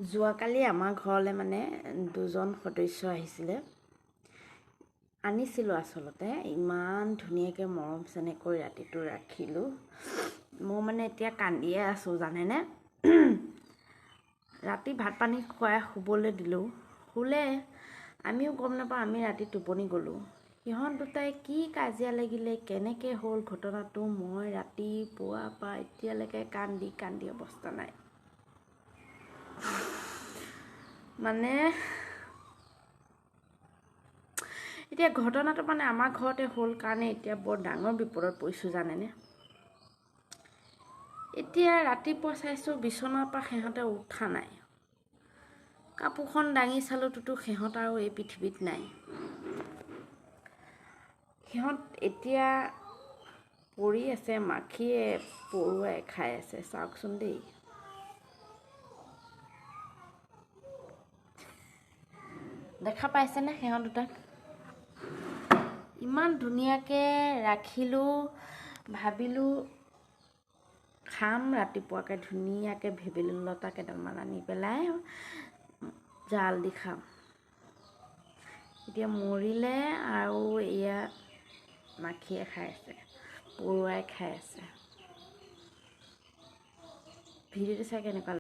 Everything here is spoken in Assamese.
যোৱাকালি আমাৰ ঘৰলৈ মানে দুজন সদস্য আহিছিলে। আনিছিলোঁ আচলতে, ইমান ধুনীয়াকৈ মৰম চেনেহ কৰি ৰাতিটো ৰাখিলোঁ। মই মানে এতিয়া কান্দিয়ে আছোঁ জানেনে। ৰাতি ভাত পানী খুৱাই শুবলৈ দিলোঁ, শুলে। আমিও গম নাপাওঁ, আমি ৰাতি টোপনি গ'লোঁ। সিহঁত দুটাই কি কাজিয়া লাগিলে, কেনেকৈ হ'ল ঘটনাটো, মই ৰাতিপুৱাৰ পৰা এতিয়ালৈকে কান্দি কান্দি অৱস্থা নাই। মানে এতিয়া ঘটনাটো মানে আমাৰ ঘৰতে হ'ল কাৰণে এতিয়া বৰ ডাঙৰ বিপদত পৰিছোঁ জানেনে। এতিয়া ৰাতিপুৱা চাইছোঁ বিচনাৰ পৰা সিহঁতে উঠা নাই। কাপোৰখন দাঙি চালোঁতো সিহঁত আৰু এই পৃথিৱীত নাই। সিহঁত এতিয়া পৰি আছে, মাখিয়ে পৰুৱাই খাই আছে, চাওকচোন দেই। দেখা পাইছেনে সিহঁত দুটাক? ইমান ধুনীয়াকৈ ৰাখিলোঁ, ভাবিলোঁ খাম ৰাতিপুৱাকৈ ধুনীয়াকৈ ভেবেলী লতা কেইডালমান আনি পেলাই জাল দি খাম। এতিয়া মৰিলে আৰু এয়া মাখিয়ে খাই আছে, পৰুৱাই খাই আছে। ভিডিঅ'টো চাই কেনেকুৱা